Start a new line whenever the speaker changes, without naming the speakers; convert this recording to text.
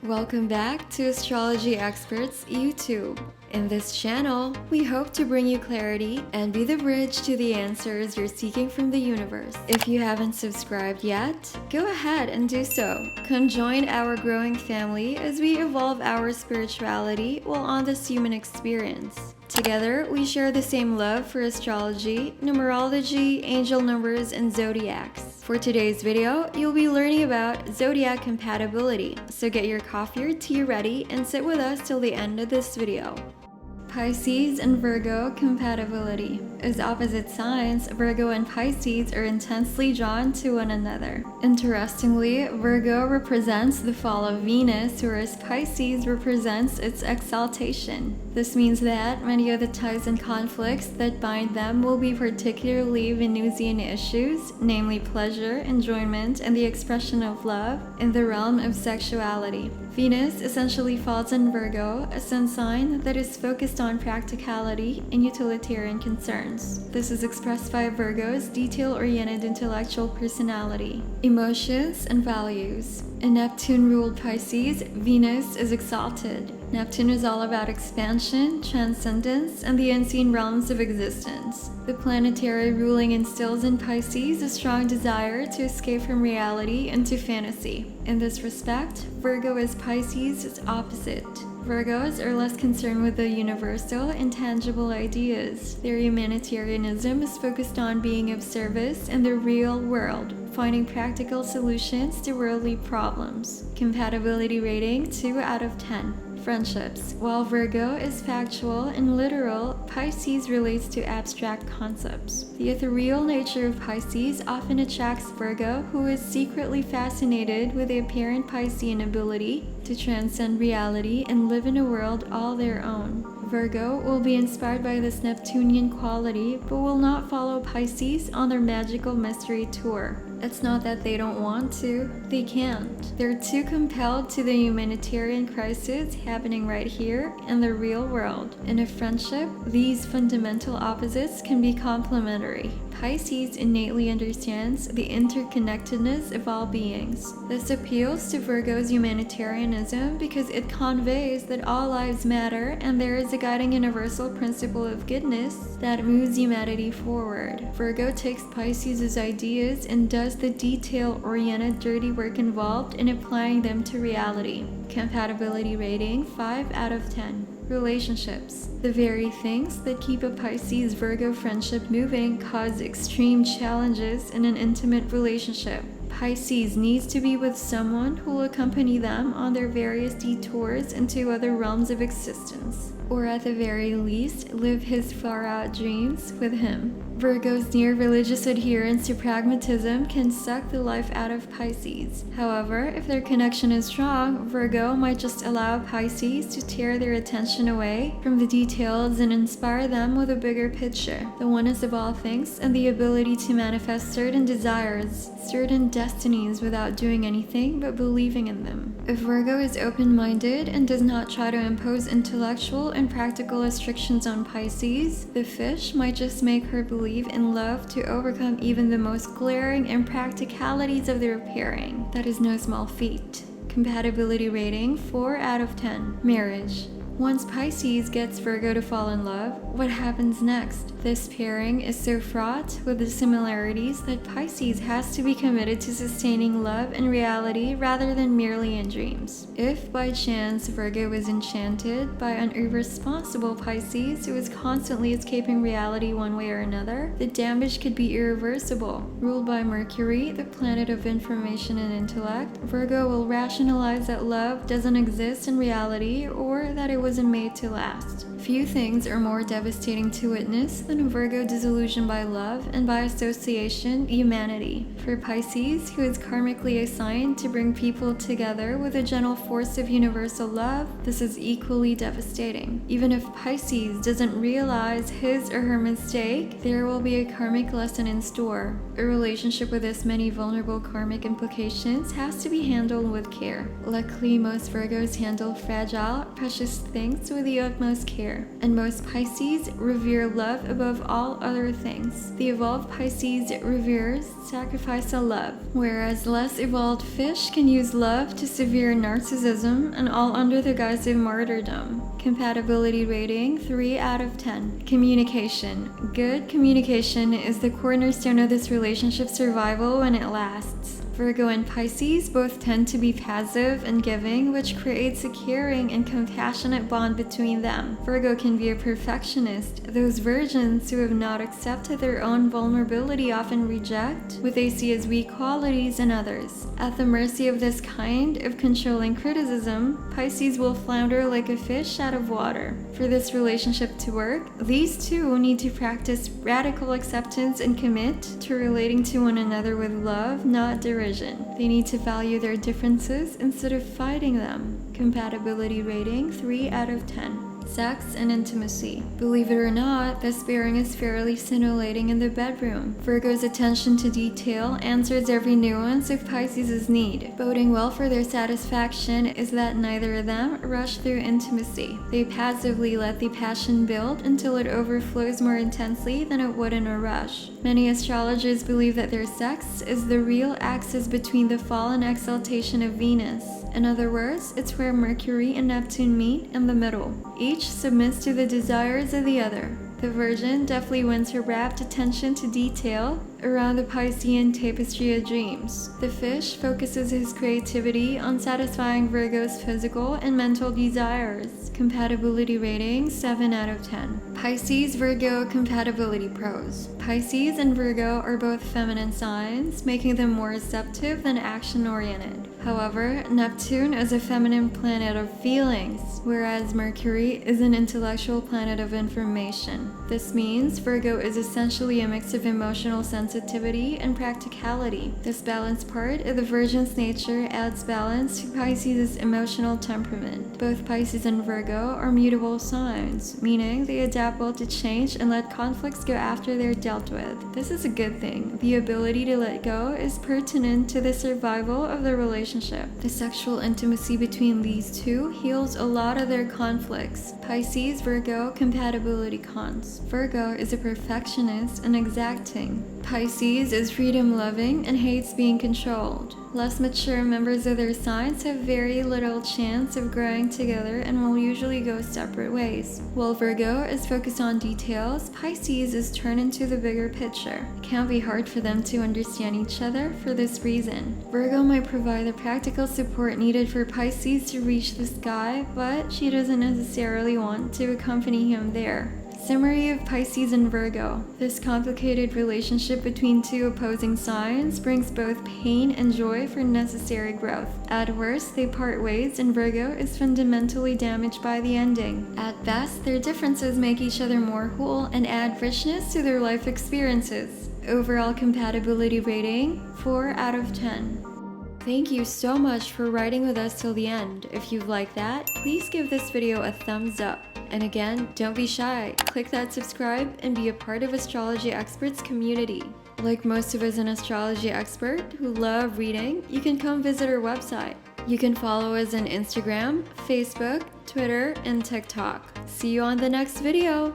Welcome back to Astrology Experts YouTube. In this channel, we hope to bring you clarity and be the bridge to the answers you're seeking from the universe. If you haven't subscribed yet, go ahead and do so. Come join our growing family as we evolve our spirituality while on this human experience. Together, we share the same love for astrology, numerology, angel numbers, and zodiacs. For today's video, you'll be learning about zodiac compatibility, so get your coffee or tea ready and sit with us till the end of this video. Pisces and Virgo compatibility. As opposite signs, Virgo and Pisces are intensely drawn to one another. Interestingly, Virgo represents the fall of Venus, whereas Pisces represents its exaltation. This means that many of the ties and conflicts that bind them will be particularly Venusian issues, namely pleasure, enjoyment, and the expression of love in the realm of sexuality. Venus essentially falls in Virgo, a sun sign that is focused on practicality and utilitarian concerns. This is expressed by Virgo's detail-oriented intellectual personality, emotions, and values. In Neptune-ruled Pisces, Venus is exalted. Neptune is all about expansion, transcendence, and the unseen realms of existence. The planetary ruling instills in Pisces a strong desire to escape from reality into fantasy. In this respect, Virgo is Pisces' opposite. Virgos are less concerned with the universal, intangible ideas. Their humanitarianism is focused on being of service in the real world, finding practical solutions to worldly problems. Compatibility rating 2 out of 10. Friendships. While Virgo is factual and literal, Pisces relates to abstract concepts. The ethereal nature of Pisces often attracts Virgo, who is secretly fascinated with the apparent Piscean ability to transcend reality and live in a world all their own. Virgo will be inspired by this Neptunian quality, but will not follow Pisces on their magical mystery tour. It's not that they don't want to, they can't. They're too compelled to the humanitarian crisis happening right here in the real world. In a friendship, these fundamental opposites can be complementary. Pisces innately understands the interconnectedness of all beings. This appeals to Virgo's humanitarianism because it conveys that all lives matter and there is a guiding universal principle of goodness that moves humanity forward. Virgo takes Pisces' ideas and does the detail-oriented dirty work involved in applying them to reality. Compatibility rating 5 out of 10. Relationships. The very things that keep a Pisces-Virgo friendship moving cause extreme challenges in an intimate relationship. Pisces needs to be with someone who will accompany them on their various detours into other realms of existence, or at the very least, live his far-out dreams with him. Virgo's near religious adherence to pragmatism can suck the life out of Pisces. However, if their connection is strong, Virgo might just allow Pisces to tear their attention away from the details and inspire them with a bigger picture, the oneness of all things, and the ability to manifest certain desires, certain destinies without doing anything but believing in them. If Virgo is open-minded and does not try to impose intellectual and practical restrictions on Pisces, the fish might just make her believe in love to overcome even the most glaring impracticalities of their pairing. That is no small feat. Compatibility rating 4 out of 10. Marriage. Once Pisces gets Virgo to fall in love, what happens next? This pairing is so fraught with the similarities that Pisces has to be committed to sustaining love in reality rather than merely in dreams. If by chance Virgo is enchanted by an irresponsible Pisces who is constantly escaping reality one way or another, the damage could be irreversible. Ruled by Mercury, the planet of information and intellect, Virgo will rationalize that love doesn't exist in reality or that it wasn't made to last. Few things are more devastating to witness than a Virgo disillusioned by love and by association, humanity. For Pisces, who is karmically assigned to bring people together with a gentle force of universal love, this is equally devastating. Even if Pisces doesn't realize his or her mistake, there will be a karmic lesson in store. A relationship with this many vulnerable karmic implications has to be handled with care. Luckily, most Virgos handle fragile, precious things with the utmost care. other, and most Pisces revere love above all other things. The evolved Pisces reveres sacrifice and love, whereas less evolved fish can use love to severe narcissism, and all under the guise of martyrdom. Compatibility rating 3 out of 10. Communication. Good communication is the cornerstone of this relationship's survival when it lasts. Virgo and Pisces both tend to be passive and giving, which creates a caring and compassionate bond between them. Virgo can be a perfectionist. Those virgins who have not accepted their own vulnerability often reject what they see as weak qualities in others. At the mercy of this kind of controlling criticism, Pisces will flounder like a fish out of water. For this relationship to work, these two need to practice radical acceptance and commit to relating to one another with love, not derision. They need to value their differences instead of fighting them. Compatibility rating 3 out of 10. Sex and intimacy. Believe it or not, this pairing is fairly scintillating in the bedroom. Virgo's attention to detail answers every nuance of Pisces' need. Boding well for their satisfaction is that neither of them rush through intimacy. They passively let the passion build until it overflows more intensely than it would in a rush. Many astrologers believe that their sex is the real axis between the fall and exaltation of Venus. In other words, it's where Mercury and Neptune meet in the middle. Each submits to the desires of the other. The Virgin deftly wins her rapt attention to detail around the Piscean tapestry of dreams. The fish focuses his creativity on satisfying Virgo's physical and mental desires. Compatibility rating 7 out of 10. Pisces-Virgo compatibility pros. Pisces and Virgo are both feminine signs, making them more receptive than action-oriented. However, Neptune is a feminine planet of feelings, whereas Mercury is an intellectual planet of information. This means Virgo is essentially a mix of emotional sensitivity and practicality. This balanced part of the Virgin's nature adds balance to Pisces' emotional temperament. Both Pisces and Virgo are mutable signs, meaning they adapt well to change and let conflicts go after they're dealt with. This is a good thing. The ability to let go is pertinent to the survival of the relationship. The sexual intimacy between these two heals a lot of their conflicts. Pisces-Virgo compatibility cons. Virgo is a perfectionist and exacting. Pisces is freedom-loving and hates being controlled. Less mature members of their signs have very little chance of growing together and will usually go separate ways. While Virgo is focused on details, Pisces is turned into the bigger picture. It can be hard for them to understand each other for this reason. Virgo might provide the practical support needed for Pisces to reach the sky, but she doesn't necessarily want to accompany him there. Summary of Pisces and Virgo. This complicated relationship between two opposing signs brings both pain and joy for necessary growth. At worst, they part ways and Virgo is fundamentally damaged by the ending. At best, their differences make each other more whole and add richness to their life experiences. Overall compatibility rating 4 out of 10. Thank you so much for riding with us till the end. If you like that, please give this video a thumbs up. And again, don't be shy. Click that subscribe and be a part of Astrology Experts community. Like most of us an astrology expert who love reading, you can come visit our website. You can follow us on Instagram, Facebook, Twitter, and TikTok. See you on the next video.